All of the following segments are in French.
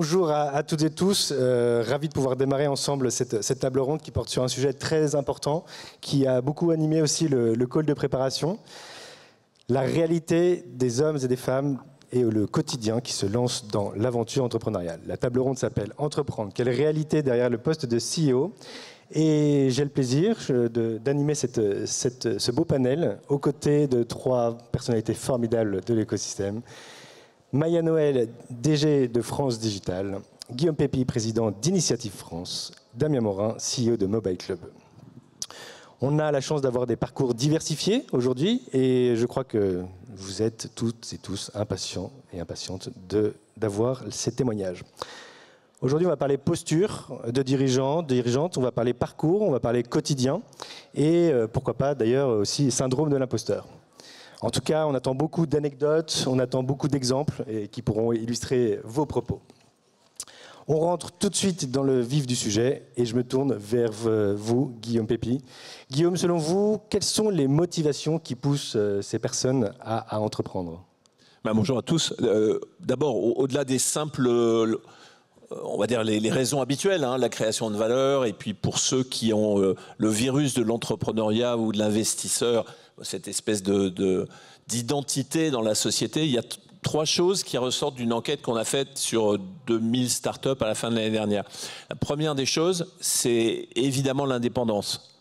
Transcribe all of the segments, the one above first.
Bonjour à toutes et tous, ravi de pouvoir démarrer ensemble cette table ronde qui porte sur un sujet très important, qui a beaucoup animé aussi le call de préparation. La réalité des hommes et des femmes et le quotidien qui se lance dans l'aventure entrepreneuriale. La table ronde s'appelle Entreprendre. Quelle réalité derrière le poste de CEO? Et j'ai le plaisir d'animer ce beau panel aux côtés de trois personnalités formidables de l'écosystème. Maya Noël, DG de France Digital, Guillaume Pépi, président d'Initiative France, Damien Morin, CEO de Mobile Club. On a la chance d'avoir des parcours diversifiés aujourd'hui et je crois que vous êtes toutes et tous impatients et impatientes d'avoir ces témoignages. Aujourd'hui, on va parler posture de dirigeants, de dirigeantes, on va parler parcours, on va parler quotidien et pourquoi pas d'ailleurs aussi syndrome de l'imposteur. En tout cas, on attend beaucoup d'anecdotes, on attend beaucoup d'exemples qui pourront illustrer vos propos. On rentre tout de suite dans le vif du sujet et je me tourne vers vous, Guillaume Pépi. Guillaume, selon vous, quelles sont les motivations qui poussent ces personnes à entreprendre ? Bonjour à tous. D'abord, au-delà des simples, on va dire les raisons habituelles, la création de valeur, et puis pour ceux qui ont le virus de l'entrepreneuriat ou de l'investisseur, cette espèce d'identité dans la société, il y a trois choses qui ressortent d'une enquête qu'on a faite sur 2000 startups à la fin de l'année dernière. La première des choses, c'est évidemment l'indépendance.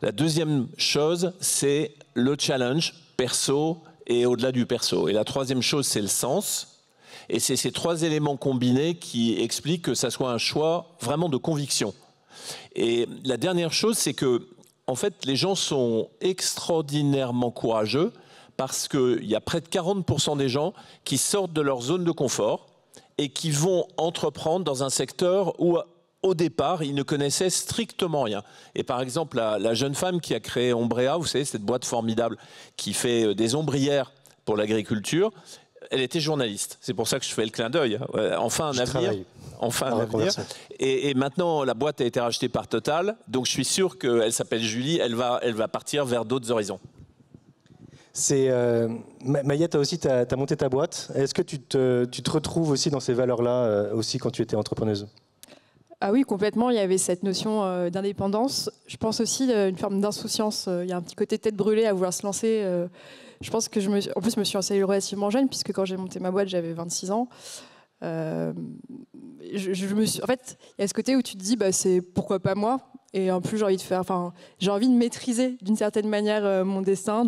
La deuxième chose, c'est le challenge perso et au-delà du perso. Et la troisième chose, c'est le sens. Et c'est ces trois éléments combinés qui expliquent que ça soit un choix vraiment de conviction. Et la dernière chose, c'est que, en fait, les gens sont extraordinairement courageux parce qu'il y a près de 40% des gens qui sortent de leur zone de confort et qui vont entreprendre dans un secteur où, au départ, ils ne connaissaient strictement rien. Et par exemple, la jeune femme qui a créé Ombrea, vous savez, cette boîte formidable qui fait des ombrières pour l'agriculture, elle était journaliste. C'est pour ça que je fais le clin d'œil. Enfin un avenir. Enfin un avenir. Et maintenant, la boîte a été rachetée par Total. Donc je suis sûr qu'elle s'appelle Julie. Elle va partir vers d'autres horizons. Maya, toi aussi, tu as monté ta boîte. Est-ce que tu te retrouves aussi dans ces valeurs-là, aussi quand tu étais entrepreneuse ? Ah oui, complètement. Il y avait cette notion d'indépendance. Je pense aussi une forme d'insouciance. Il y a un petit côté tête brûlée à vouloir se lancer. Je pense que je me suis lancée relativement jeune, puisque quand j'ai monté ma boîte, j'avais 26 ans. En fait, il y a ce côté où tu te dis, c'est pourquoi pas moi ? Et en plus, j'ai envie de maîtriser d'une certaine manière mon destin.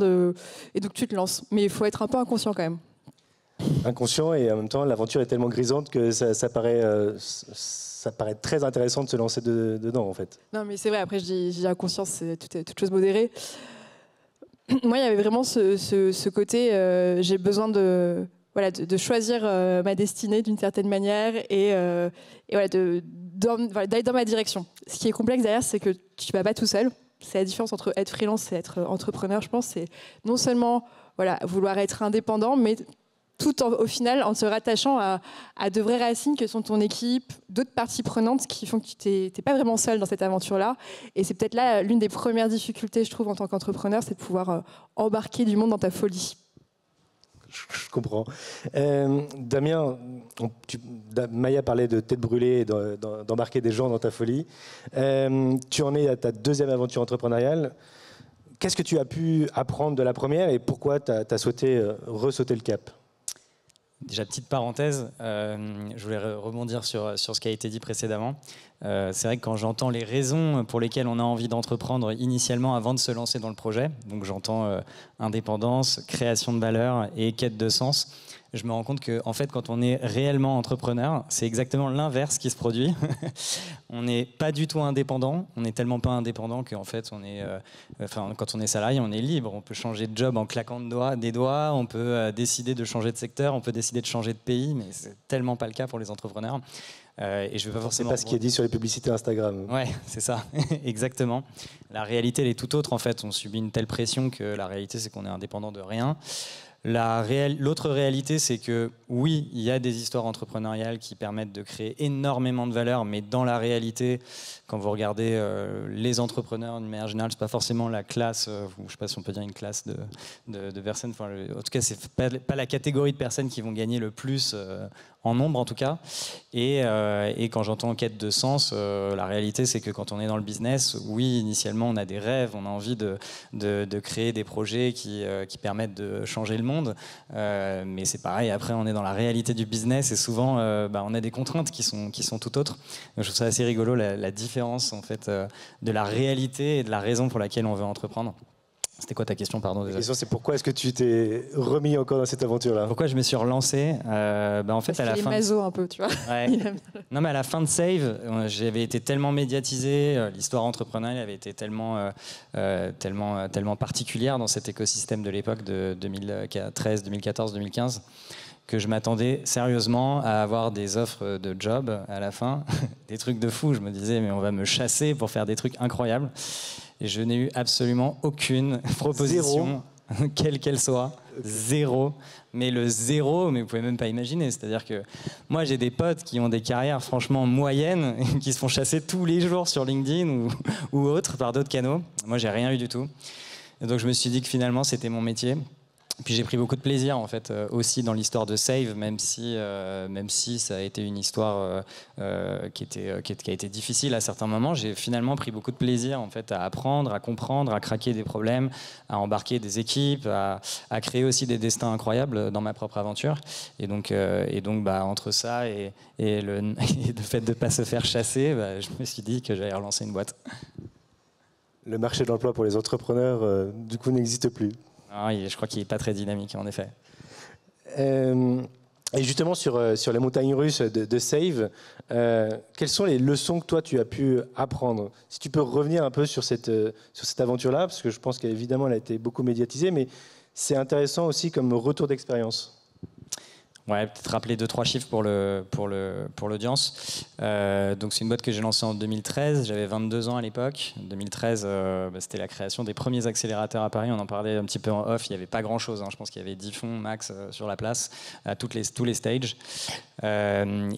Et donc, tu te lances. Mais il faut être un peu inconscient quand même. Inconscient, et en même temps, l'aventure est tellement grisante que ça paraît très intéressant de se lancer dedans, en fait. Non, mais c'est vrai. Après, je dis inconscience, c'est toute chose modérée. Moi, il y avait vraiment ce côté, j'ai besoin de choisir ma destinée d'une certaine manière et d'aller dans ma direction. Ce qui est complexe derrière, c'est que tu ne vas pas tout seul. C'est la différence entre être freelance et être entrepreneur, je pense. C'est non seulement vouloir être indépendant, mais tout au final en se rattachant à de vraies racines que sont ton équipe, d'autres parties prenantes qui font que tu n'es pas vraiment seul dans cette aventure-là. Et c'est peut-être là l'une des premières difficultés, je trouve, en tant qu'entrepreneur, c'est de pouvoir embarquer du monde dans ta folie. Je comprends. Damien, Maya parlait de tête brûlée et d'embarquer des gens dans ta folie. Tu en es à ta deuxième aventure entrepreneuriale. Qu'est-ce que tu as pu apprendre de la première et pourquoi tu as souhaité ressauter le cap ? Déjà, petite parenthèse, je voulais rebondir sur ce qui a été dit précédemment. C'est vrai que quand j'entends les raisons pour lesquelles on a envie d'entreprendre initialement avant de se lancer dans le projet, donc j'entends indépendance, création de valeur et quête de sens, je me rends compte que en fait, quand on est réellement entrepreneur, c'est exactement l'inverse qui se produit. On n'est pas du tout indépendant. On n'est tellement pas indépendant qu'en fait, quand on est salarié, on est libre. On peut changer de job en claquant des doigts. On peut décider de changer de secteur. On peut décider de changer de pays. Mais c'est tellement pas le cas pour les entrepreneurs. Et je veux pas forcément. C'est pas ce qui est dit sur les publicités Instagram. Ouais, c'est ça, exactement. La réalité, elle est tout autre en fait. On subit une telle pression que la réalité, c'est qu'on est indépendant de rien. L'autre réalité, c'est que oui, il y a des histoires entrepreneuriales qui permettent de créer énormément de valeur, mais dans la réalité, quand vous regardez les entrepreneurs, d'une manière générale, c'est pas forcément la classe, je ne sais pas si on peut dire une classe de personnes, enfin, en tout cas, c'est pas la catégorie de personnes qui vont gagner le plus en nombre en tout cas. Et quand j'entends quête de sens, la réalité c'est que quand on est dans le business, oui, initialement on a des rêves, on a envie de créer des projets qui permettent de changer le monde, mais c'est pareil, après on est dans la réalité du business et souvent on a des contraintes qui sont tout autres. Donc, je trouve ça assez rigolo la différence en fait de la réalité et de la raison pour laquelle on veut entreprendre. C'était quoi ta question, pardon? La question, c'est pourquoi est-ce que tu t'es remis encore dans cette aventure-là? Pourquoi je me suis relancé? En fait, à la fin. Maso un peu, tu vois. Ouais. Non, mais à la fin de Save, j'avais été tellement médiatisé, l'histoire entrepreneuriale avait été tellement particulière dans cet écosystème de l'époque de 2013, 2014, 2015. Que je m'attendais sérieusement à avoir des offres de job à la fin, des trucs de fou. Je me disais, mais on va me chasser pour faire des trucs incroyables. Et je n'ai eu absolument aucune proposition, quelle qu'elle soit. Zéro. Mais le zéro, mais vous pouvez même pas imaginer. C'est-à-dire que moi, j'ai des potes qui ont des carrières franchement moyennes, qui se font chasser tous les jours sur LinkedIn ou autres, par d'autres canaux. Moi, j'ai rien eu du tout. Et donc, je me suis dit que finalement, c'était mon métier. Puis j'ai pris beaucoup de plaisir en fait aussi dans l'histoire de Save, même si ça a été une histoire qui a été difficile à certains moments. J'ai finalement pris beaucoup de plaisir en fait à apprendre, à comprendre, à craquer des problèmes, à embarquer des équipes, à créer aussi des destins incroyables dans ma propre aventure. Et donc entre ça et le fait de ne pas se faire chasser, je me suis dit que j'allais relancer une boîte. Le marché de l'emploi pour les entrepreneurs, du coup, n'existe plus. Ah, je crois qu'il n'est pas très dynamique, en effet. Et justement, sur les montagnes russes de Save, quelles sont les leçons que toi, tu as pu apprendre? Si tu peux revenir un peu sur cette aventure-là, parce que je pense qu'évidemment, elle a été beaucoup médiatisée, mais c'est intéressant aussi comme retour d'expérience. Ouais, peut-être rappeler 2-3 chiffres pour l'audience. Donc c'est une boîte que j'ai lancée en 2013. J'avais 22 ans à l'époque. 2013, c'était la création des premiers accélérateurs à Paris. On en parlait un petit peu en off. Il n'y avait pas grand-chose. Je pense qu'il y avait 10 fonds max sur la place, à tous les stages.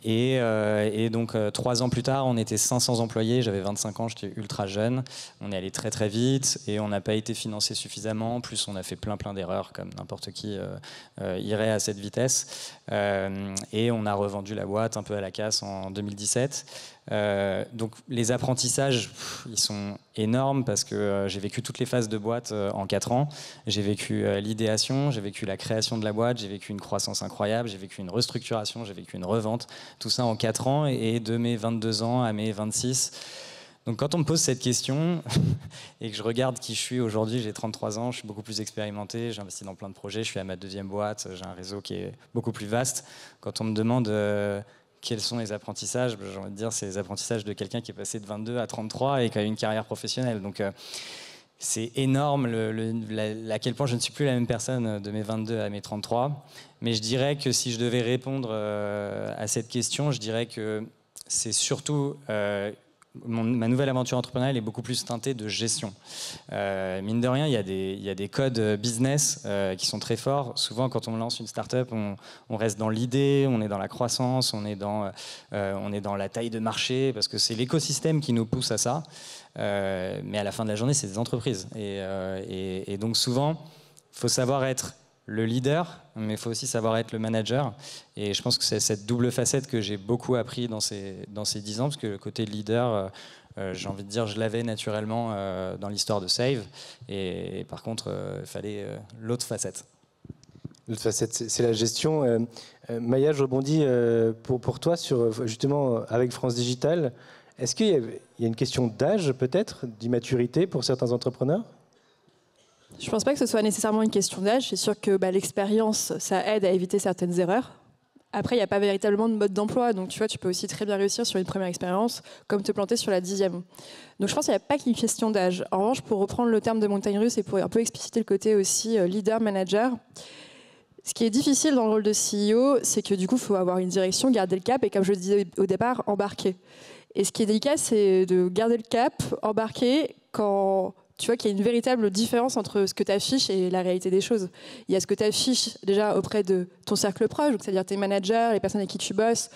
Et donc 3 ans plus tard, on était 500 employés. J'avais 25 ans, j'étais ultra jeune. On est allé très très vite et on n'a pas été financé suffisamment. En plus, on a fait plein d'erreurs comme n'importe qui irait à cette vitesse. Et on a revendu la boîte un peu à la casse en 2017. Donc les apprentissages, ils sont énormes parce que j'ai vécu toutes les phases de boîte en 4 ans. J'ai vécu l'idéation, j'ai vécu la création de la boîte, j'ai vécu une croissance incroyable, j'ai vécu une restructuration, j'ai vécu une revente. Tout ça en 4 ans et de mes 22 ans à mes 26. Donc quand on me pose cette question et que je regarde qui je suis aujourd'hui, j'ai 33 ans, je suis beaucoup plus expérimenté, j'ai investi dans plein de projets, je suis à ma 2e boîte, j'ai un réseau qui est beaucoup plus vaste. Quand on me demande quels sont les apprentissages, j'ai envie de dire c'est les apprentissages de quelqu'un qui est passé de 22 à 33 et qui a eu une carrière professionnelle. Donc c'est énorme à quel point je ne suis plus la même personne de mes 22 à mes 33. Mais je dirais que si je devais répondre à cette question, je dirais que c'est surtout... ma nouvelle aventure entrepreneuriale est beaucoup plus teintée de gestion. Mine de rien, il y a des codes business qui sont très forts. Souvent, quand on lance une start-up, on reste dans l'idée, on est dans la croissance, on est dans la taille de marché, parce que c'est l'écosystème qui nous pousse à ça. Mais à la fin de la journée, c'est des entreprises. Et donc souvent, il faut savoir être le leader, mais il faut aussi savoir être le manager. Et je pense que c'est cette double facette que j'ai beaucoup appris dans ces 10 ans, parce que le côté leader, j'ai envie de dire, je l'avais naturellement dans l'histoire de Save. Et par contre, il fallait l'autre facette. L'autre facette, c'est la gestion. Maya, je rebondis pour toi sur, justement, avec France Digital. Est-ce qu'il y a une question d'âge, peut-être, d'immaturité pour certains entrepreneurs ? Je ne pense pas que ce soit nécessairement une question d'âge. C'est sûr que l'expérience, ça aide à éviter certaines erreurs. Après, il n'y a pas véritablement de mode d'emploi. Donc, tu vois, tu peux aussi très bien réussir sur une première expérience, comme te planter sur la 10e. Donc, je pense qu'il n'y a pas qu'une question d'âge. En revanche, pour reprendre le terme de montagne russe et pour un peu expliciter le côté aussi leader-manager, ce qui est difficile dans le rôle de CEO, c'est que du coup, il faut avoir une direction, garder le cap et, comme je le disais au départ, embarquer. Et ce qui est délicat, c'est de garder le cap, embarquer quand tu vois qu'il y a une véritable différence entre ce que tu affiches et la réalité des choses. Il y a ce que tu affiches déjà auprès de ton cercle proche, c'est-à-dire tes managers, les personnes avec qui tu bosses,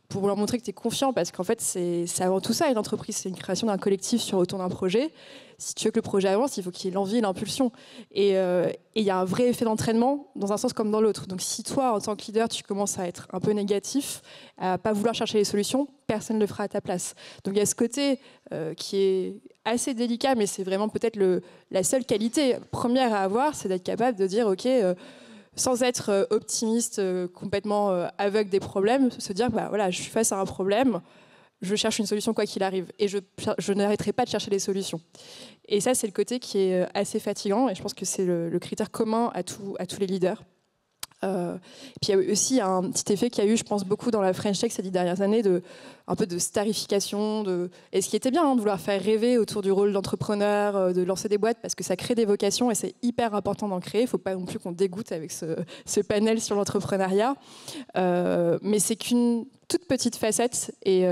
pour leur montrer que tu es confiant, parce qu'en fait, c'est avant tout ça, une entreprise, c'est une création d'un collectif autour d'un projet. Si tu veux que le projet avance, il faut qu'il y ait l'envie, l'impulsion. Et il y a un vrai effet d'entraînement dans un sens comme dans l'autre. Donc si toi, en tant que leader, tu commences à être un peu négatif, à pas vouloir chercher les solutions, personne ne le fera à ta place. Donc il y a ce côté qui est assez délicat, mais c'est vraiment peut-être la seule qualité première à avoir, c'est d'être capable de dire, OK, sans être optimiste, complètement aveugle des problèmes, se dire, bah, voilà, je suis face à un problème, je cherche une solution quoi qu'il arrive. Et je n'arrêterai pas de chercher des solutions. Et ça, c'est le côté qui est assez fatigant. Et je pense que c'est le critère commun à tous les leaders. Puis il y a aussi un petit effet qu'il y a eu, je pense, beaucoup dans la French Tech ces 10 dernières années, un peu de starification. Et ce qui était bien, de vouloir faire rêver autour du rôle d'entrepreneur, de lancer des boîtes, parce que ça crée des vocations et c'est hyper important d'en créer. Il ne faut pas non plus qu'on dégoûte avec ce panel sur l'entrepreneuriat. Mais c'est qu'une toute petite facette et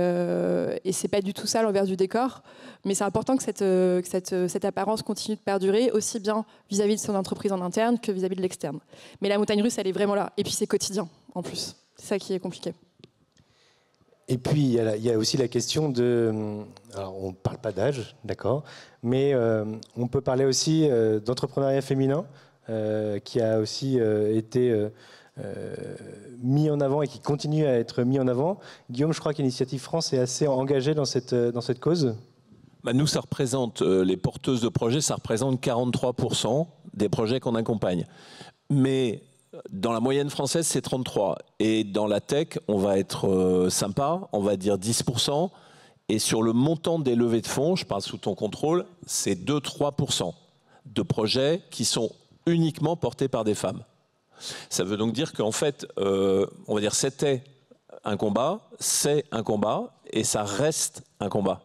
c'est pas du tout ça l'envers du décor, mais c'est important que cette apparence continue de perdurer aussi bien vis-à-vis de son entreprise en interne que vis-à-vis de l'externe. Mais la montagne russe, elle est vraiment là, et puis c'est quotidien en plus, c'est ça qui est compliqué. Et puis il y a aussi la question alors on ne parle pas d'âge, d'accord, mais on peut parler aussi d'entrepreneuriat féminin qui a aussi été mis en avant et qui continue à être mis en avant. Guillaume, je crois qu'Initiative France est assez engagée dans cette cause. Bah nous, ça représente, les porteuses de projets, ça représente 43% des projets qu'on accompagne. Mais dans la moyenne française, c'est 33%. Et dans la tech, on va être sympa, on va dire 10%. Et sur le montant des levées de fonds, je parle sous ton contrôle, c'est 2-3% de projets qui sont uniquement portés par des femmes. Ça veut donc dire qu'en fait, on va dire c'était un combat, c'est un combat, et ça reste un combat.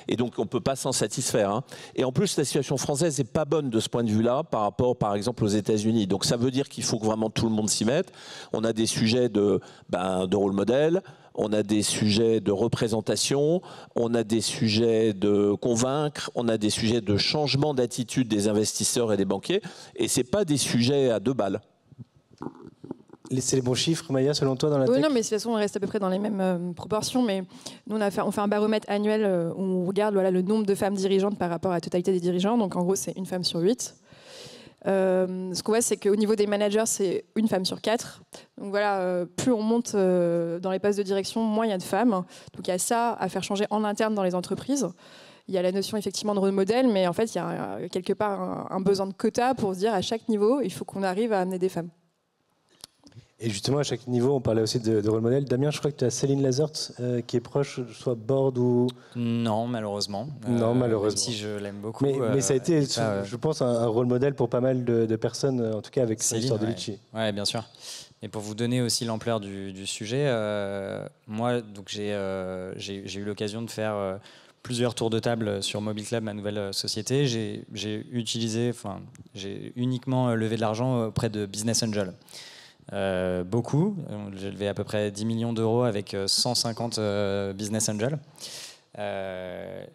Et donc on ne peut pas s'en satisfaire. Hein. Et en plus, la situation française n'est pas bonne de ce point de vue-là par rapport, par exemple, aux États-Unis. Donc ça veut dire qu'il faut que vraiment tout le monde s'y mette. On a des sujets de rôle modèle, on a des sujets de représentation, on a des sujets de convaincre, on a des sujets de changement d'attitude des investisseurs et des banquiers. Et ce n'est pas des sujets à 2 balles. C'est les bons chiffres, Maya, selon toi, dans la tech ? Oui, non, mais de toute façon, on reste à peu près dans les mêmes proportions. Mais nous, on fait un baromètre annuel où on regarde le nombre de femmes dirigeantes par rapport à la totalité des dirigeants. Donc, en gros, c'est 1 femme sur 8. Ce qu'on voit, c'est qu'au niveau des managers, c'est 1 femme sur 4. Donc voilà, plus on monte dans les postes de direction, moins il y a de femmes. Donc il y a ça à faire changer en interne dans les entreprises. Il y a la notion effectivement de rôle modèle, mais en fait, il y a quelque part un besoin de quota pour se dire à chaque niveau, il faut qu'on arrive à amener des femmes. Et justement, à chaque niveau, on parlait aussi de rôle modèle. Damien, je crois que tu as Céline Lazert qui est proche, soit board ou... Non, malheureusement. Non, malheureusement. Même si je l'aime beaucoup. Mais ça a été, je pense, un rôle modèle pour pas mal de personnes, en tout cas avec l'histoire de Litchi. Oui, bien sûr. Et pour vous donner aussi l'ampleur du sujet, moi, donc j'ai eu l'occasion de faire plusieurs tours de table sur Mobile Club, ma nouvelle société. J'ai uniquement levé de l'argent auprès de Business Angel. Beaucoup. J'ai levé à peu près 10 millions d'euros avec 150 Business Angels.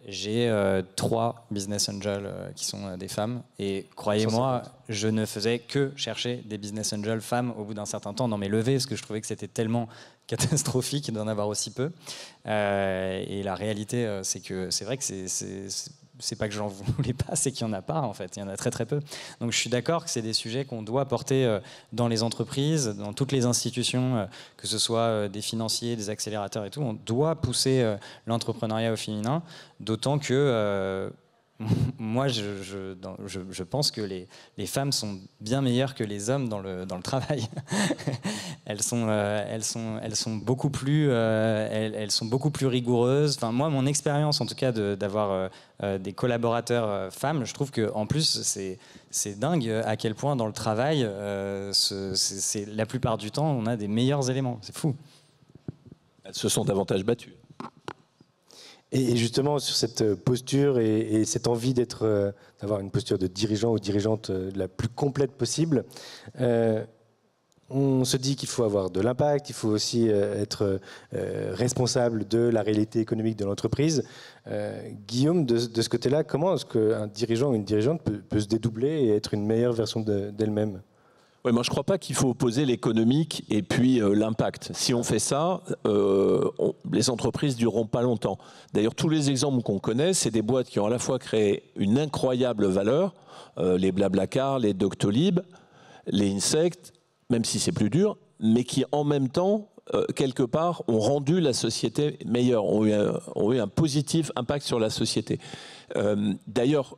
J'ai 3 Business Angels qui sont des femmes. Et croyez-moi, je ne faisais que chercher des Business Angels femmes au bout d'un certain temps dans mes levées, parce que je trouvais que c'était tellement catastrophique d'en avoir aussi peu. Et la réalité, c'est que c'est vrai que c'est pas que j'en voulais pas, c'est qu'il y en a pas en fait, il y en a très très peu. Donc je suis d'accord que c'est des sujets qu'on doit porter dans les entreprises, dans toutes les institutions, que ce soit des financiers, des accélérateurs et tout. On doit pousser l'entrepreneuriat au féminin, d'autant que moi je pense que les femmes sont bien meilleures que les hommes dans le travail. elles sont beaucoup plus rigoureuses. Enfin, moi, mon expérience en tout cas d'avoir des collaborateurs femmes, je trouve que en plus c'est dingue à quel point dans le travail, la plupart du temps, on a des meilleurs éléments. C'est fou. Elles se sont davantage battues. Et justement, sur cette posture et cette envie d'avoir une posture de dirigeant ou dirigeante la plus complète possible, on se dit qu'il faut avoir de l'impact, il faut aussi être responsable de la réalité économique de l'entreprise. Guillaume, de ce côté-là, comment est-ce qu'un dirigeant ou une dirigeante peut se dédoubler et être une meilleure version d'elle-même ? Oui, moi je ne crois pas qu'il faut opposer l'économique et puis l'impact. Si on fait ça, les entreprises ne dureront pas longtemps. D'ailleurs, tous les exemples qu'on connaît, c'est des boîtes qui ont à la fois créé une incroyable valeur, les Blablacar, les Doctolib, les Insect, même si c'est plus dur, mais qui en même temps, quelque part, ont rendu la société meilleure, ont eu un positif impact sur la société. D'ailleurs,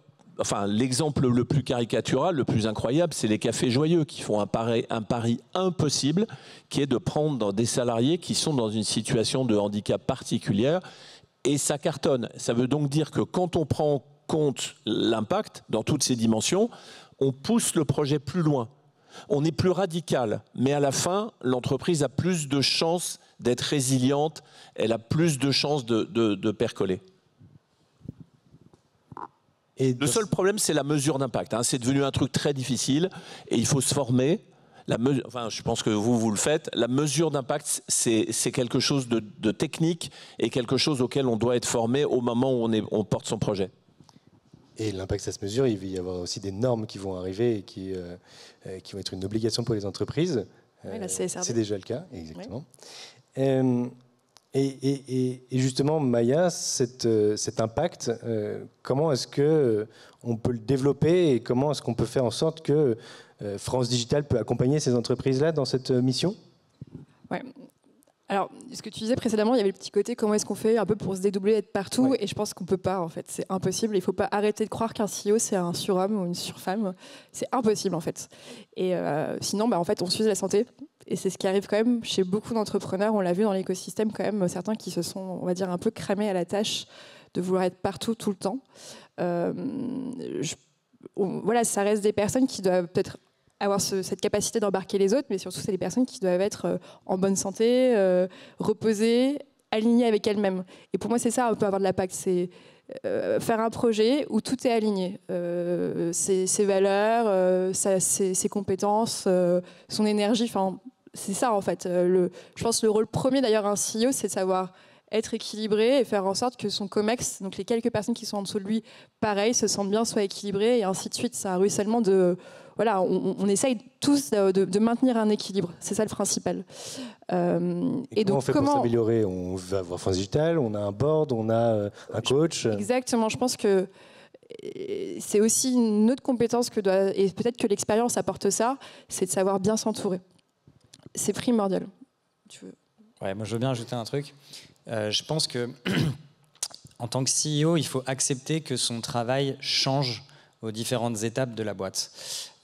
l'exemple le plus caricatural, le plus incroyable, c'est les cafés joyeux qui font un pari impossible, qui est de prendre des salariés qui sont dans une situation de handicap particulière, et ça cartonne. Ça veut donc dire que quand on prend en compte l'impact dans toutes ses dimensions, on pousse le projet plus loin. On est plus radical, mais à la fin, l'entreprise a plus de chances d'être résiliente, elle a plus de chances de percoler. Le seul problème, c'est la mesure d'impact. C'est devenu un truc très difficile et il faut se former. Je pense que vous le faites. La mesure d'impact, c'est quelque chose de technique et quelque chose auquel on doit être formé au moment où on porte son projet. Et l'impact, ça se mesure. Il va y avoir aussi des normes qui vont arriver et qui vont être une obligation pour les entreprises. Oui, la CSRD. C'est déjà le cas, exactement. Oui. Et justement, Maya, cet impact, comment est-ce qu'on peut le développer et comment est-ce qu'on peut faire en sorte que France Digital peut accompagner ces entreprises-là dans cette mission ? Ouais. Alors, ce que tu disais précédemment, il y avait le petit côté comment est-ce qu'on fait un peu pour se dédoubler, être partout, ouais. Et je pense qu'on ne peut pas, en fait. C'est impossible. Il ne faut pas arrêter de croire qu'un CEO, c'est un surhomme ou une surfemme. C'est impossible, en fait. Et sinon, en fait, on suit la santé. Et c'est ce qui arrive quand même chez beaucoup d'entrepreneurs. On l'a vu dans l'écosystème quand même, certains qui se sont, on va dire, un peu cramés à la tâche de vouloir être partout tout le temps. Voilà, ça reste des personnes qui doivent peut-être avoir cette capacité d'embarquer les autres, mais surtout, c'est des personnes qui doivent être en bonne santé, reposées, alignées avec elles-mêmes. Et pour moi, c'est ça, on peut avoir de l'impact. C'est faire un projet où tout est aligné. Ses valeurs, ses compétences, son énergie, c'est ça en fait. Je pense que le rôle premier d'ailleurs d'un CEO, c'est de savoir être équilibré et faire en sorte que son COMEX, donc les quelques personnes qui sont en dessous de lui, pareil, se sentent bien, soient équilibrés et ainsi de suite. C'est un ruissellement de... Voilà, on essaye tous de maintenir un équilibre. C'est ça le principal. Et donc, comment on fait pour s'améliorer ? On va voir France Digital, on a un board, on a un coach. Exactement, je pense que c'est aussi une autre compétence et peut-être que l'expérience apporte ça, c'est de savoir bien s'entourer. C'est primordial. Ouais, moi je veux bien ajouter un truc. Je pense que en tant que CEO, il faut accepter que son travail change aux différentes étapes de la boîte.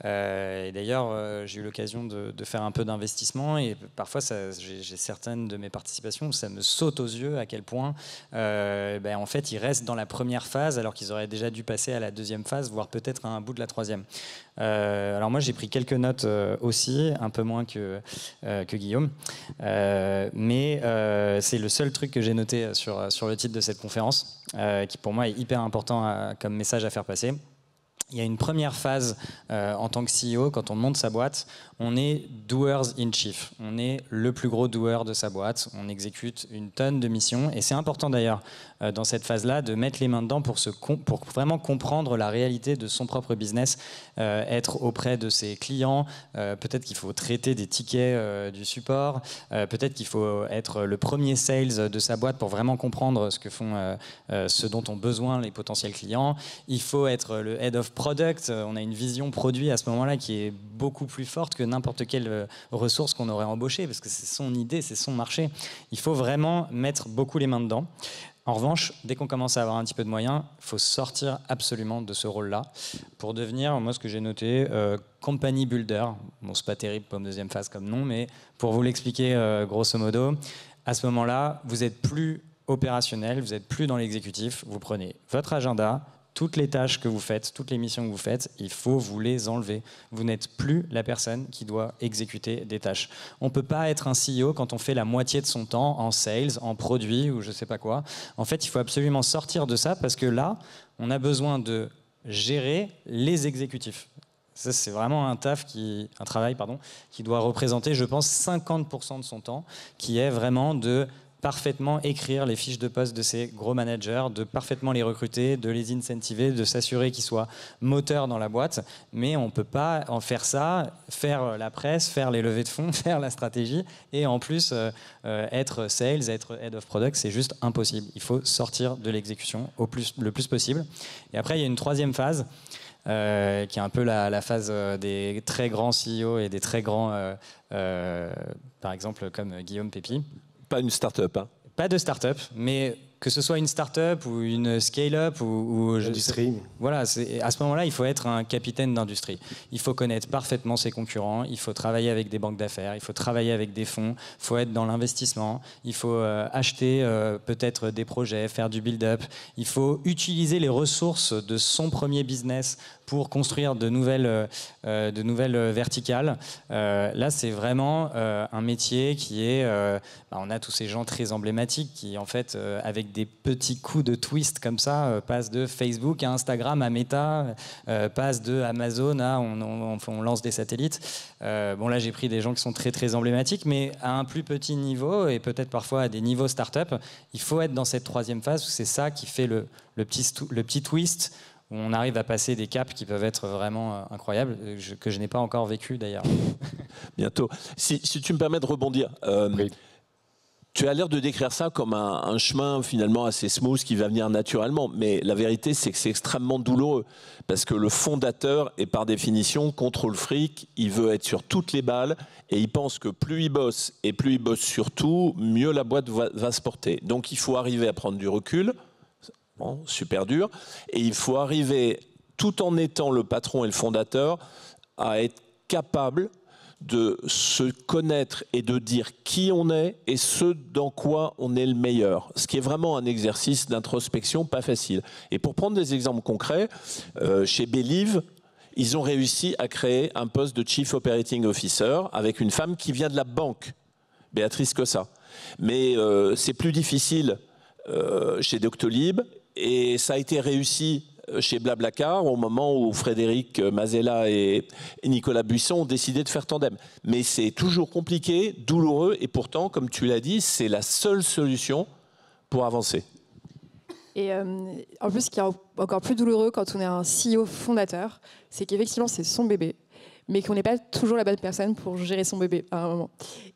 Et d'ailleurs, j'ai eu l'occasion de faire un peu d'investissement et parfois, j'ai certaines de mes participations où ça me saute aux yeux à quel point, en fait, ils restent dans la première phase alors qu'ils auraient déjà dû passer à la deuxième phase, voire peut-être à un bout de la troisième. Alors moi, j'ai pris quelques notes aussi, un peu moins que Guillaume, mais c'est le seul truc que j'ai noté sur le titre de cette conférence, qui pour moi est hyper important comme message à faire passer. Il y a une première phase en tant que CEO, quand on monte sa boîte, on est doers in chief. On est le plus gros doer de sa boîte. On exécute une tonne de missions. Et c'est important d'ailleurs, dans cette phase-là, de mettre les mains dedans pour vraiment comprendre la réalité de son propre business, être auprès de ses clients. Peut-être qu'il faut traiter des tickets du support. Peut-être qu'il faut être le premier sales de sa boîte pour vraiment comprendre ce dont ont besoin les potentiels clients. Il faut être le head of product. On a une vision produit à ce moment-là qui est beaucoup plus forte que n'importe quelle ressource qu'on aurait embauchée, parce que c'est son idée, c'est son marché. Il faut vraiment mettre beaucoup les mains dedans. En revanche, dès qu'on commence à avoir un petit peu de moyens, il faut sortir absolument de ce rôle-là pour devenir, moi ce que j'ai noté, company builder. Bon, c'est pas terrible comme deuxième phase comme nom, mais pour vous l'expliquer grosso modo, à ce moment-là, vous n'êtes plus opérationnel, vous n'êtes plus dans l'exécutif, vous prenez votre agenda, toutes les tâches que vous faites, toutes les missions que vous faites, il faut vous les enlever. Vous n'êtes plus la personne qui doit exécuter des tâches. On ne peut pas être un CEO quand on fait la moitié de son temps en sales, en produit ou je ne sais pas quoi. En fait, il faut absolument sortir de ça parce que là, on a besoin de gérer les exécutifs. Ça, c'est vraiment un travail qui doit représenter, je pense, 50% de son temps, qui est vraiment de parfaitement écrire les fiches de poste de ces gros managers, de parfaitement les recruter, de les incentiver, de s'assurer qu'ils soient moteurs dans la boîte. Mais on ne peut pas en faire ça, faire la presse, faire les levées de fonds, faire la stratégie et en plus être sales, être head of product, c'est juste impossible. Il faut sortir de l'exécution le plus possible. Et après, il y a une troisième phase qui est un peu la phase des très grands CEO et des très grands, par exemple, comme Guillaume Pépi. Pas une start-up, hein. Pas de start-up, mais que ce soit une start-up ou une scale-up ou industrie. Voilà, à ce moment-là, il faut être un capitaine d'industrie. Il faut connaître parfaitement ses concurrents, il faut travailler avec des banques d'affaires, il faut travailler avec des fonds, il faut être dans l'investissement, il faut acheter peut-être des projets, faire du build-up, il faut utiliser les ressources de son premier business pour construire de nouvelles verticales. Là, c'est vraiment un métier qui est... on a tous ces gens très emblématiques qui, en fait, avec des petits coups de twist comme ça, passent de Facebook à Instagram à Meta, passent de Amazon à on lance des satellites. Bon, là, j'ai pris des gens qui sont très, très emblématiques, mais à un plus petit niveau et peut-être parfois à des niveaux start-up, il faut être dans cette troisième phase où c'est ça qui fait le petit twist, où on arrive à passer des caps qui peuvent être vraiment incroyables, que je n'ai pas encore vécu d'ailleurs. Bientôt. Si tu me permets de rebondir, Oui. Tu as l'air de décrire ça comme un chemin finalement assez smooth qui va venir naturellement, mais la vérité c'est que c'est extrêmement douloureux, parce que le fondateur est par définition contre le fric, il veut être sur toutes les balles, et il pense que plus il bosse, et plus il bosse sur tout, mieux la boîte va se porter. Donc il faut arriver à prendre du recul. Bon, super dur. Et il faut arriver, tout en étant le patron et le fondateur, à être capable de se connaître et de dire qui on est et ce dans quoi on est le meilleur. Ce qui est vraiment un exercice d'introspection pas facile. Et pour prendre des exemples concrets, chez Believe, ils ont réussi à créer un poste de Chief Operating Officer avec une femme qui vient de la banque, Béatrice Cossa. Mais c'est plus difficile chez Doctolib. Et ça a été réussi chez Blablacar au moment où Frédéric Mazella et Nicolas Buisson ont décidé de faire tandem. Mais c'est toujours compliqué, douloureux, et pourtant, comme tu l'as dit, c'est la seule solution pour avancer. Et en plus, ce qui est encore plus douloureux quand on est un CEO fondateur, c'est qu'effectivement, c'est son bébé, mais qu'on n'est pas toujours la bonne personne pour gérer son bébé à un moment.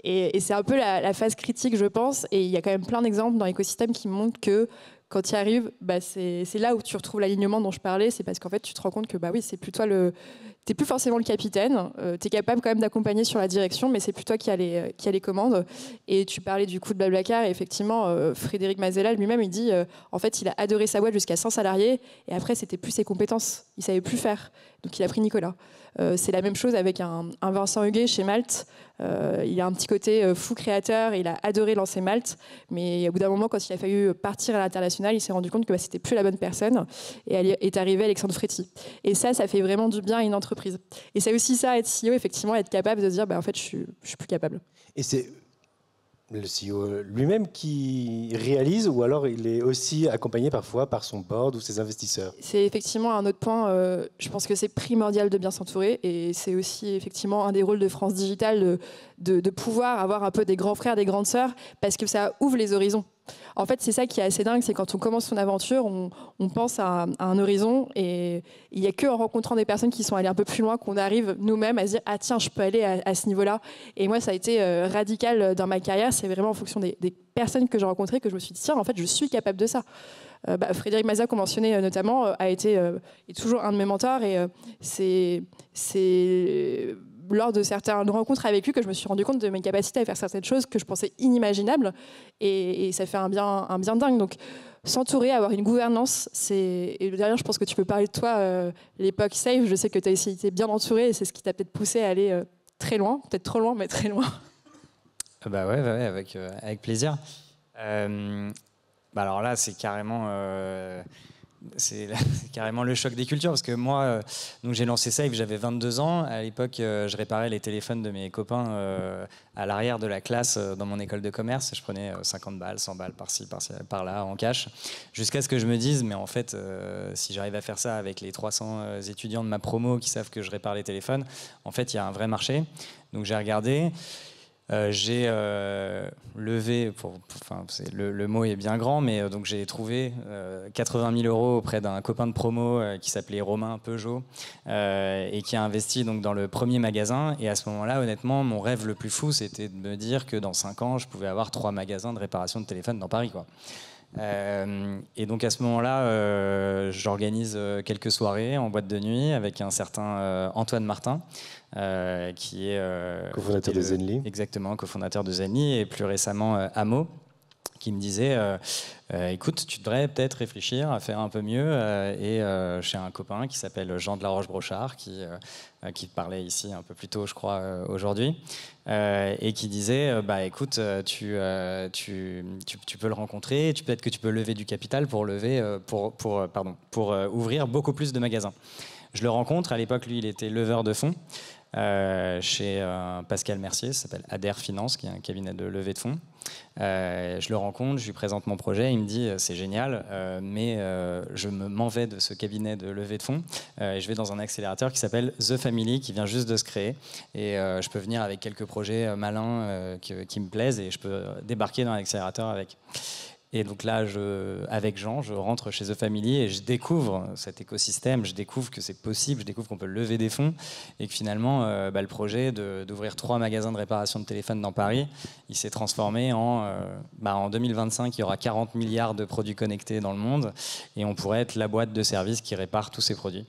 Et c'est un peu la phase critique, je pense, et il y a quand même plein d'exemples dans l'écosystème qui montrent que quand tu y arrives, c'est là où tu retrouves l'alignement dont je parlais. C'est parce qu'en fait, tu te rends compte que oui, c'est plus toi t'es plus forcément le capitaine. Tu es capable quand même d'accompagner sur la direction, mais c'est plus toi qui a les commandes. Et tu parlais du coup de Blablacar. Et effectivement, Frédéric Mazella lui-même, il dit en fait, il a adoré sa boîte jusqu'à 100 salariés. Et après, c'était plus ses compétences. Il savait plus faire. Donc, il a pris Nicolas. C'est la même chose avec un Vincent Huguet chez Malte. Il a un petit côté fou créateur. Il a adoré lancer Malte. Mais au bout d'un moment, quand il a fallu partir à l'international, il s'est rendu compte que c'était plus la bonne personne. Et est arrivé Alexandre Fréty. Et ça fait vraiment du bien à une entreprise. Et c'est aussi ça, être CEO, effectivement, être capable de dire en fait, je suis plus capable. Et c'est le CEO lui-même qui réalise, ou alors il est aussi accompagné parfois par son board ou ses investisseurs? C'est effectivement un autre point. Je pense que c'est primordial de bien s'entourer, et c'est aussi effectivement un des rôles de France Digital de pouvoir avoir un peu des grands frères, des grandes sœurs, parce que ça ouvre les horizons. En fait, c'est ça qui est assez dingue, c'est quand on commence son aventure, on pense à un horizon, et il n'y a qu'en rencontrant des personnes qui sont allées un peu plus loin qu'on arrive nous-mêmes à se dire « Ah tiens, je peux aller à ce niveau-là ». Et moi, ça a été radical dans ma carrière. C'est vraiment en fonction des personnes que j'ai rencontrées que je me suis dit « Tiens, en fait, je suis capable de ça ». Frédéric Mazella, qu'on mentionnait notamment, est toujours un de mes mentors, et c'est lors de certaines rencontres avec lui que je me suis rendu compte de mes capacités à faire certaines choses que je pensais inimaginables, et ça fait un bien dingue. Donc s'entourer, avoir une gouvernance, et derrière, je pense que tu peux parler de toi, l'époque Safe, je sais que tu as été bien entouré, et c'est ce qui t'a peut-être poussé à aller très loin, peut-être trop loin, mais très loin. Ouais, avec plaisir. Alors là, c'est carrément c'est carrément le choc des cultures parce que moi, donc j'ai lancé Save, j'avais 22 ans. À l'époque, je réparais les téléphones de mes copains à l'arrière de la classe dans mon école de commerce. Je prenais 50 balles, 100 balles par-ci, par-là en cash, jusqu'à ce que je me dise, mais en fait, si j'arrive à faire ça avec les 300 étudiants de ma promo qui savent que je répare les téléphones, en fait, il y a un vrai marché. Donc j'ai regardé. J'ai levé, le mot est bien grand, mais donc j'ai trouvé 80 000 euros auprès d'un copain de promo qui s'appelait Romain Peugeot et qui a investi donc dans le premier magasin. Et à ce moment-là, honnêtement, mon rêve le plus fou, c'était de me dire que dans 5 ans, je pouvais avoir 3 magasins de réparation de téléphone dans Paris, quoi. Et donc à ce moment-là, j'organise quelques soirées en boîte de nuit avec un certain Antoine Martin, qui est cofondateur de Zenly. Exactement, cofondateur de Zenly, et plus récemment Amo, qui me disait écoute, tu devrais peut-être réfléchir à faire un peu mieux. Et j'ai un copain qui s'appelle Jean de la Roche-Brochard, qui parlait ici un peu plus tôt, je crois, aujourd'hui, et qui disait bah, écoute, tu peux le rencontrer, peut-être que tu peux lever du capital pour ouvrir beaucoup plus de magasins. Je le rencontre, à l'époque, lui, il était leveur de fonds chez Pascal Mercier, ça s'appelle Adair Finance, qui est un cabinet de levée de fonds. Je le rencontre, je lui présente mon projet, il me dit c'est génial, mais je m'en vais de ce cabinet de levée de fonds et je vais dans un accélérateur qui s'appelle The Family, qui vient juste de se créer, et je peux venir avec quelques projets malins qui me plaisent et je peux débarquer dans l'accélérateur avec. Et donc là, avec Jean, je rentre chez The Family et je découvre cet écosystème, je découvre que c'est possible, je découvre qu'on peut lever des fonds et que finalement, le projet d'ouvrir 3 magasins de réparation de téléphone dans Paris, il s'est transformé en 2025, il y aura 40 milliards de produits connectés dans le monde et on pourrait être la boîte de service qui répare tous ces produits.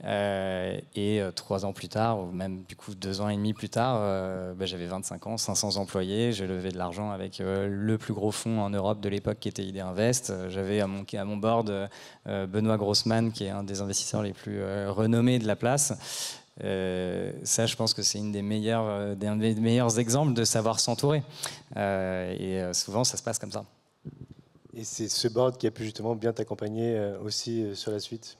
Et 3 ans plus tard, ou même du coup 2 ans et demi plus tard, j'avais 25 ans, 500 employés, j'ai levé de l'argent avec le plus gros fonds en Europe de l'époque qui était ID Invest. J'avais à mon board Benoît Grossman, qui est un des investisseurs les plus renommés de la place. Ça, je pense que c'est un des meilleurs exemples de savoir s'entourer. Et souvent, ça se passe comme ça. Et c'est ce board qui a pu justement bien t'accompagner aussi sur la suite?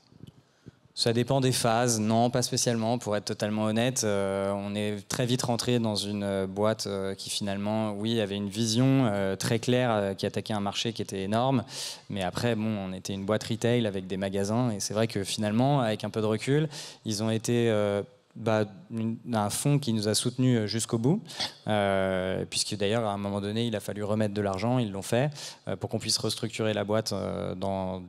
Ça dépend des phases, non, pas spécialement, pour être totalement honnête. On est très vite rentré dans une boîte qui finalement, oui, avait une vision très claire, qui attaquait un marché qui était énorme. Mais après, bon, on était une boîte retail avec des magasins. Et c'est vrai que finalement, avec un peu de recul, ils ont été un fonds qui nous a soutenus jusqu'au bout, puisque d'ailleurs à un moment donné il a fallu remettre de l'argent, ils l'ont fait, pour qu'on puisse restructurer la boîte dans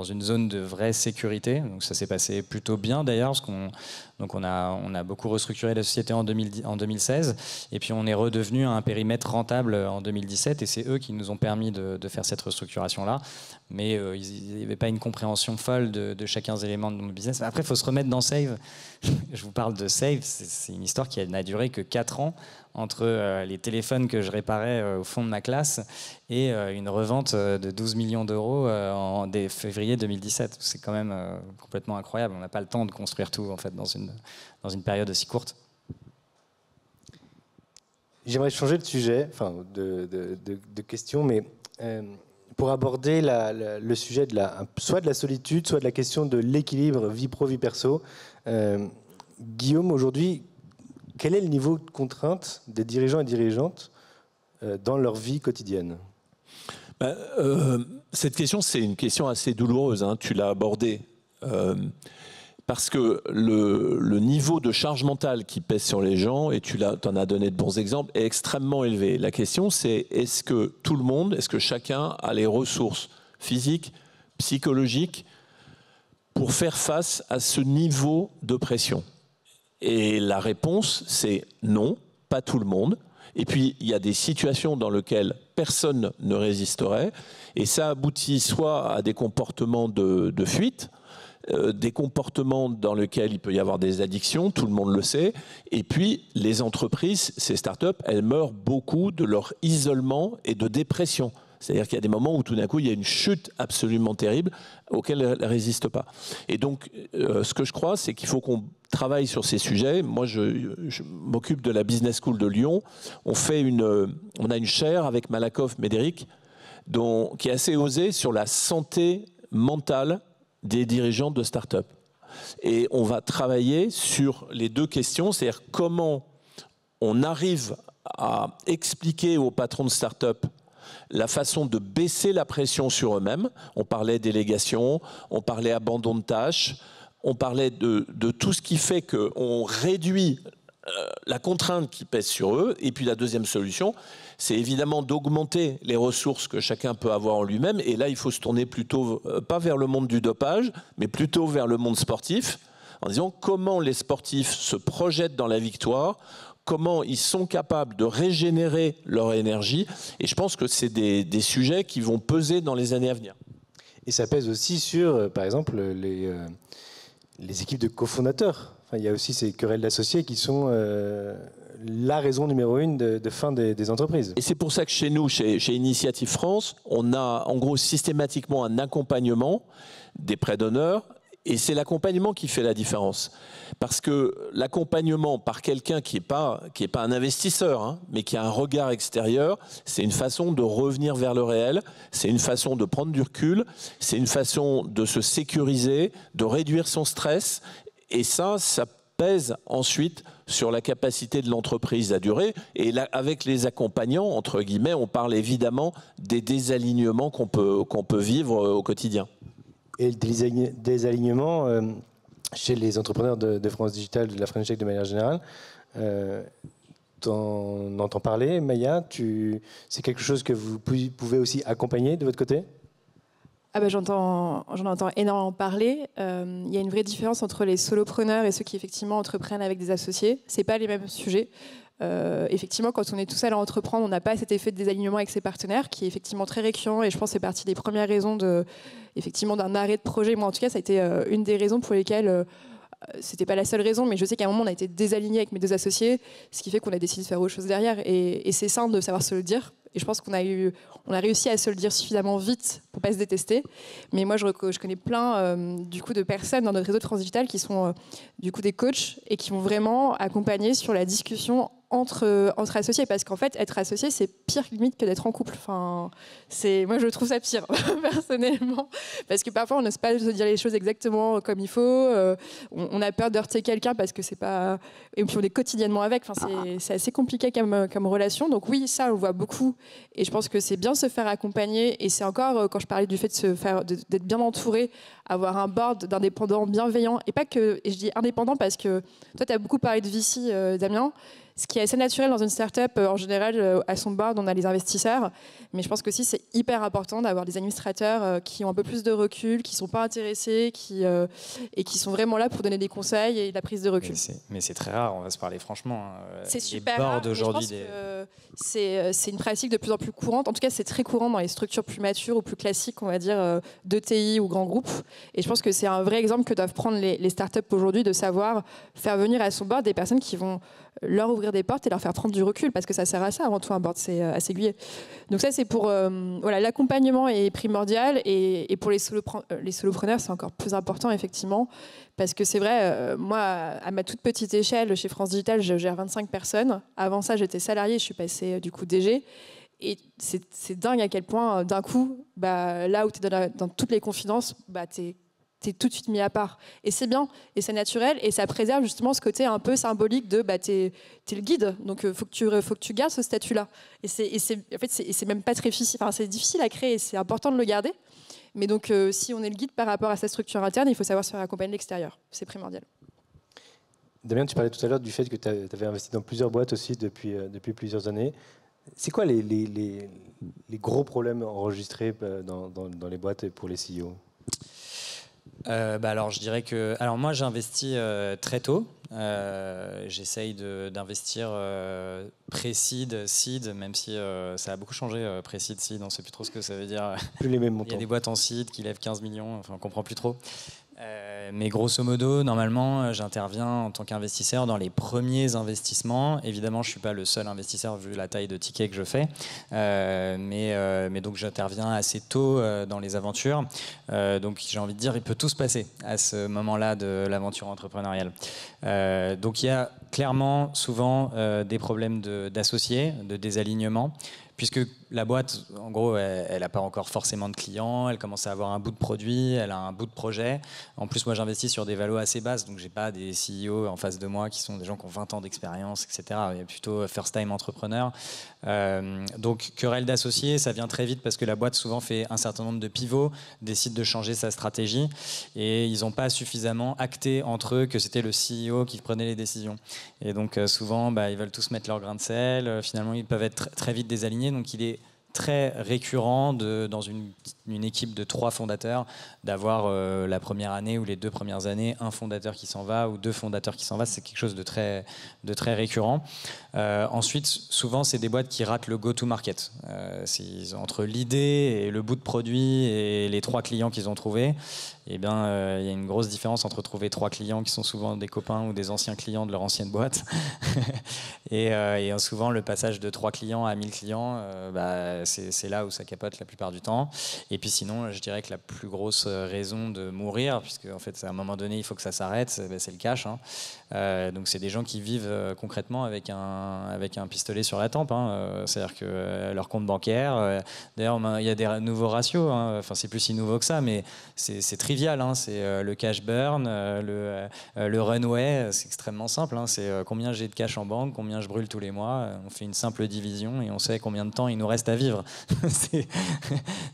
une zone de vraie sécurité. Donc ça s'est passé plutôt bien d'ailleurs, parce qu'on a beaucoup restructuré la société en 2016, et puis on est redevenu à un périmètre rentable en 2017, et c'est eux qui nous ont permis de faire cette restructuration-là. Mais il n'y avait pas une compréhension folle de chacun des éléments de mon business. Après, il faut se remettre dans Save. Je vous parle de Save, c'est une histoire qui n'a duré que 4 ans, entre les téléphones que je réparais au fond de ma classe et une revente de 12 millions d'euros en février 2017. C'est quand même complètement incroyable. On n'a pas le temps de construire tout en fait, dans une période aussi courte. J'aimerais changer de sujet, enfin de question, mais pour aborder le sujet soit de la solitude, soit de la question de l'équilibre vie pro, vie perso. Guillaume, aujourd'hui, quel est le niveau de contrainte des dirigeants et dirigeantes dans leur vie quotidienne? Cette question, c'est une question assez douloureuse, hein, tu l'as abordée. Parce que le niveau de charge mentale qui pèse sur les gens, et tu en as donné de bons exemples, est extrêmement élevé. La question, c'est est-ce que tout le monde, est-ce que chacun a les ressources physiques, psychologiques pour faire face à ce niveau de pression? Et la réponse, c'est non, pas tout le monde. Et puis, il y a des situations dans lesquelles personne ne résisterait, et ça aboutit soit à des comportements de fuite, des comportements dans lesquels il peut y avoir des addictions, tout le monde le sait. Et puis, les entreprises, ces startups, elles meurent beaucoup de leur isolement et de dépression. C'est-à-dire qu'il y a des moments où tout d'un coup, il y a une chute absolument terrible auquel elles ne résistent pas. Et donc, ce que je crois, c'est qu'il faut qu'on travaille sur ces sujets. Moi, je m'occupe de la Business School de Lyon. On a une chaire avec Malakoff Médéric, qui est assez osée sur la santé mentale des dirigeants de start-up. Et on va travailler sur les deux questions, c'est-à-dire comment on arrive à expliquer aux patrons de start-up la façon de baisser la pression sur eux-mêmes. On parlait délégation, on parlait abandon de tâches, on parlait de tout ce qui fait qu'on réduit la contrainte qui pèse sur eux. Et puis la deuxième solution, c'est évidemment d'augmenter les ressources que chacun peut avoir en lui-même. Et là, il faut se tourner plutôt, pas vers le monde du dopage, mais plutôt vers le monde sportif, en disant comment les sportifs se projettent dans la victoire, comment ils sont capables de régénérer leur énergie. Et je pense que c'est des sujets qui vont peser dans les années à venir. Et ça pèse aussi sur, par exemple, les équipes de cofondateurs. Enfin, il y a aussi ces querelles d'associés qui sont la raison numéro une de fin des entreprises. Et c'est pour ça que chez nous, chez Initiative France, on a en gros systématiquement un accompagnement des prêts d'honneur. Et c'est l'accompagnement qui fait la différence. Parce que l'accompagnement par quelqu'un qui n'est pas un investisseur, hein, mais qui a un regard extérieur, c'est une façon de revenir vers le réel, c'est une façon de prendre du recul, c'est une façon de se sécuriser, de réduire son stress. Et ça pèse ensuite sur la capacité de l'entreprise à durer. Et là, avec les accompagnants, entre guillemets, on parle évidemment des désalignements qu'on peut vivre au quotidien. Et le désalignement chez les entrepreneurs de France Digital, de la French Tech de manière générale, t'en entends parler, Maya, c'est quelque chose que vous pouvez aussi accompagner de votre côté ? Ah bah j'en entends énormément parler. Il y a une vraie différence entre les solopreneurs et ceux qui effectivement entreprennent avec des associés. C'est pas les mêmes sujets. Effectivement, quand on est tout seul à entreprendre, on n'a pas cet effet de désalignement avec ses partenaires, qui est effectivement très récurrent. Et je pense que c'est partie des premières raisons effectivement d'un arrêt de projet. Moi, en tout cas, ça a été une des raisons pour lesquelles. C'était pas la seule raison, mais je sais qu'à un moment on a été désaligné avec mes deux associés, ce qui fait qu'on a décidé de faire autre chose derrière. Et c'est sain de savoir se le dire. Et je pense qu'on a réussi à se le dire suffisamment vite pour pas se détester. Mais moi, je connais plein du coup de personnes dans notre réseau de France Digital qui sont du coup des coachs et qui vont vraiment accompagner sur la discussion entre associés, parce qu'en fait être associé c'est pire limite que d'être en couple. Enfin, moi je trouve ça pire personnellement, parce que parfois on n'ose pas se dire les choses exactement comme il faut, on a peur de heurter quelqu'un parce que c'est pas, et puis on est quotidiennement avec. Enfin, c'est assez compliqué comme relation. Donc oui, ça on le voit beaucoup, et je pense que c'est bien de se faire accompagner. Et c'est encore quand je parlais du fait d'être bien entouré, avoir un board d'indépendants bienveillants, et pas que, et je dis indépendant parce que toi tu as beaucoup parlé de VC, Damien. Ce qui est assez naturel dans une start-up, en général, à son board, on a les investisseurs. Mais je pense que aussi, c'est hyper important d'avoir des administrateurs qui ont un peu plus de recul, qui ne sont pas intéressés, et qui sont vraiment là pour donner des conseils et de la prise de recul. Mais c'est très rare, on va se parler franchement. C'est super rare, mais je pense que c'est une pratique de plus en plus courante. En tout cas, c'est très courant dans les structures plus matures ou plus classiques, on va dire, d'ETI ou grands groupes. Et je pense que c'est un vrai exemple que doivent prendre les start-up aujourd'hui, de savoir faire venir à son board des personnes qui vont leur ouvrir des portes et leur faire prendre du recul, parce que ça sert à ça avant tout, un board, c'est à s'aiguiller. Donc ça, c'est pour voilà, l'accompagnement est primordial, et pour les solopreneurs c'est encore plus important effectivement, parce que c'est vrai, moi à ma toute petite échelle chez France Digital, je gère 25 personnes. Avant ça, j'étais salariée, je suis passée du coup DG. Et c'est dingue à quel point d'un coup, là où tu es dans toutes les confidences, t'es tout de suite mis à part. Et c'est bien, et c'est naturel, et ça préserve justement ce côté un peu symbolique de t'es le guide, donc faut que tu gardes ce statut-là. Et c'est même pas très difficile, enfin, c'est difficile à créer, et c'est important de le garder. Mais donc si on est le guide par rapport à sa structure interne, il faut savoir se faire accompagner de l'extérieur. C'est primordial. Damien, tu parlais tout à l'heure du fait que tu avais investi dans plusieurs boîtes aussi depuis plusieurs années. C'est quoi les gros problèmes enregistrés dans les boîtes pour les CEO ? Alors je dirais que, alors moi j'investis très tôt. J'essaye d'investir pré-seed, seed, même si ça a beaucoup changé, pré-seed, seed, on ne sait plus trop ce que ça veut dire. Plus les mêmes montants. Il y a des boîtes en seed qui lèvent 15 millions, enfin on ne comprend plus trop. Mais grosso modo, normalement, j'interviens en tant qu'investisseur dans les premiers investissements. Évidemment, je ne suis pas le seul investisseur vu la taille de ticket que je fais. Mais donc, j'interviens assez tôt dans les aventures. Donc, j'ai envie de dire, il peut tout se passer à ce moment-là de l'aventure entrepreneuriale. Donc, il y a clairement, souvent, des problèmes d'associés, de désalignement. puisque la boîte, en gros, elle n'a pas encore forcément de clients, elle commence à avoir un bout de produit, elle a un bout de projet. En plus, moi, j'investis sur des valos assez basses, donc j'ai pas des CEO en face de moi qui sont des gens qui ont 20 ans d'expérience, etc. Il y a plutôt first-time entrepreneur. Donc, querelle d'associés, ça vient très vite parce que la boîte souvent fait un certain nombre de pivots, décide de changer sa stratégie et ils n'ont pas suffisamment acté entre eux que c'était le CEO qui prenait les décisions. Et donc, souvent, ils veulent tous mettre leur grain de sel. Finalement, ils peuvent être très vite désalignés. Donc, il est très récurrent dans une équipe de 3 fondateurs d'avoir la première année ou les 2 premières années un fondateur qui s'en va ou 2 fondateurs qui s'en va. C'est quelque chose de très récurrent. Ensuite, souvent, c'est des boîtes qui ratent le go-to-market. Entre l'idée et le bout de produit et les 3 clients qu'ils ont trouvés, il y a une grosse différence entre trouver 3 clients qui sont souvent des copains ou des anciens clients de leur ancienne boîte et souvent le passage de 3 clients à 1000 clients, c'est là où ça capote la plupart du temps. Et puis sinon, je dirais que la plus grosse raison de mourir, puisque en fait à un moment donné il faut que ça s'arrête, c'est le cash. Donc c'est des gens qui vivent concrètement avec un pistolet sur la tempe. C'est-à-dire que leur compte bancaire, d'ailleurs il y a des nouveaux ratios, enfin c'est plus si nouveau que ça, mais c'est trivial. C'est le cash burn, le runway, c'est extrêmement simple. C'est combien j'ai de cash en banque, combien je brûle tous les mois. On fait une simple division et on sait combien de temps il nous reste à vivre.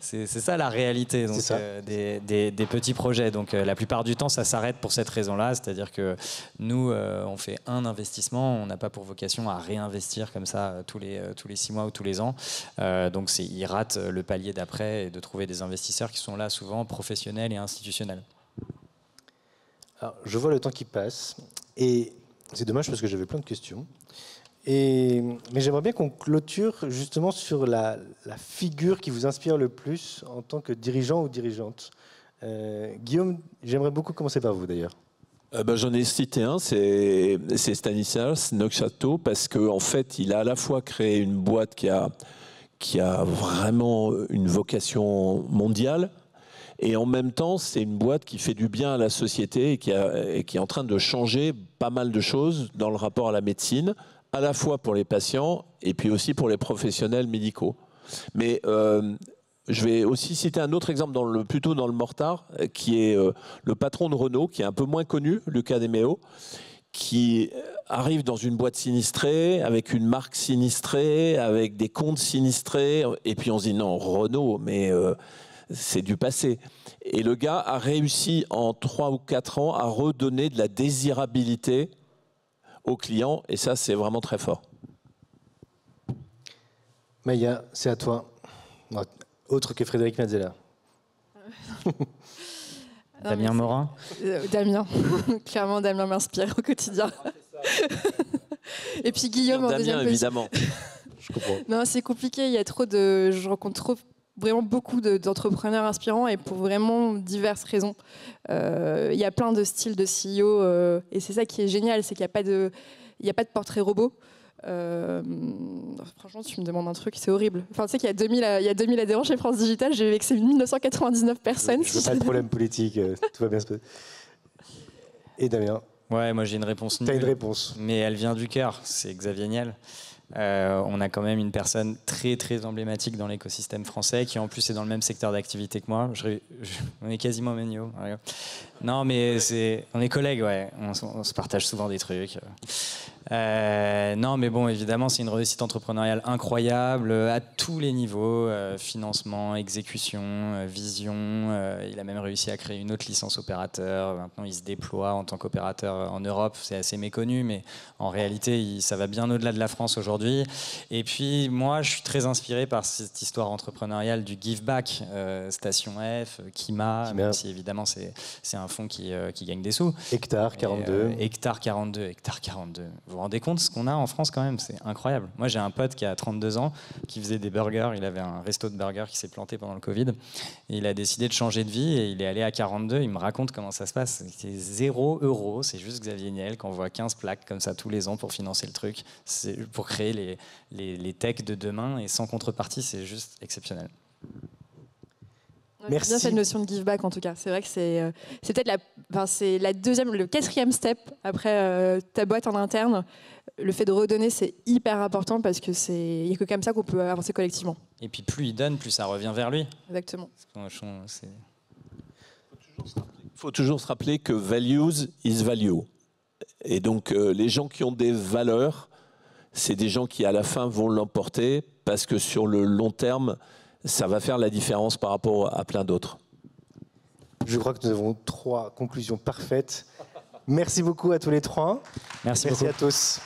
c'est ça la réalité donc, des petits projets. Donc la plupart du temps, ça s'arrête pour cette raison-là. C'est-à-dire que nous, on fait un investissement, on n'a pas pour vocation à réinvestir comme ça tous les 6 mois ou tous les ans. Donc ils ratent le palier d'après et de trouver des investisseurs qui sont là souvent professionnels et institutionnels. Alors, je vois le temps qui passe et c'est dommage parce que j'avais plein de questions. Mais j'aimerais bien qu'on clôture justement sur la figure qui vous inspire le plus en tant que dirigeant ou dirigeante. Guillaume, j'aimerais beaucoup commencer par vous d'ailleurs. J'en ai cité un, c'est Stanislas Neufchâteau, parce qu'en fait, il a à la fois créé une boîte qui a vraiment une vocation mondiale, et en même temps, c'est une boîte qui fait du bien à la société et qui est en train de changer pas mal de choses dans le rapport à la médecine, à la fois pour les patients et puis aussi pour les professionnels médicaux. Mais je vais aussi citer un autre exemple, plutôt dans le Mortard, qui est le patron de Renault, qui est un peu moins connu, Luca De Meo, qui arrive dans une boîte sinistrée, avec une marque sinistrée, avec des comptes sinistrés, et puis on se dit non, Renault, mais c'est du passé. Et le gars a réussi en 3 ou 4 ans à redonner de la désirabilité aux clients, et ça, c'est vraiment très fort. Maya, c'est à toi. Autre que Frédéric Mazzella. Damien Morin. Damien. Clairement, Damien m'inspire au quotidien. Et puis Guillaume en deuxième Damien, évidemment. Je comprends. Non, c'est compliqué. Je rencontre vraiment beaucoup d'entrepreneurs inspirants et pour vraiment diverses raisons. Il y a plein de styles de CEO et c'est ça qui est génial, c'est qu'il n'y a pas de portrait robot. Franchement, tu me demandes un truc, c'est horrible. Enfin, tu sais qu'il y a 2000 adhérents chez France Digital, j'ai vexé 1999 personnes. Je veux pas de problème politique, tout va bien se passer. Et Damien? Ouais, moi j'ai une réponse nulle. T'as une réponse. Mais elle vient du cœur, c'est Xavier Niel. On a quand même une personne très très emblématique dans l'écosystème français qui en plus est dans le même secteur d'activité que moi. On est quasiment au même niveau. Non mais on est collègues, ouais. On se partage souvent des trucs. Non mais bon, évidemment c'est une réussite entrepreneuriale incroyable à tous les niveaux, financement, exécution, vision. Il a même réussi à créer une autre licence opérateur. Maintenant il se déploie en tant qu'opérateur en Europe. C'est assez méconnu, mais en réalité ça va bien au-delà de la France aujourd'hui. Et puis moi je suis très inspiré par cette histoire entrepreneuriale du give back, Station F, Kima, même si évidemment c'est un fonds qui gagne des sous. Hectare 42. Hectare 42. Vous vous rendez compte ce qu'on a en France quand même, c'est incroyable. Moi j'ai un pote qui a 32 ans qui faisait des burgers, il avait un resto de burgers qui s'est planté pendant le Covid et il a décidé de changer de vie et il est allé à 42, il me raconte comment ça se passe. C'est 0 €, c'est juste Xavier Niel qui envoie 15 plaques comme ça tous les ans pour financer le truc, c'est pour créer les techs de demain et sans contrepartie, c'est juste exceptionnel. Merci. Bien cette notion de give back en tout cas. C'est vrai que c'est peut-être le 4e step après ta boîte en interne. le fait de redonner, c'est hyper important parce que il n'y a que comme ça qu'on peut avancer collectivement. Et puis plus il donne, plus ça revient vers lui. Exactement. C'est- Il faut toujours se rappeler que values is value. Et donc, les gens qui ont des valeurs, c'est des gens qui, à la fin, vont l'emporter parce que sur le long terme, ça va faire la différence par rapport à plein d'autres. Je crois que nous avons 3 conclusions parfaites. Merci beaucoup à tous les 3. Merci beaucoup. À tous.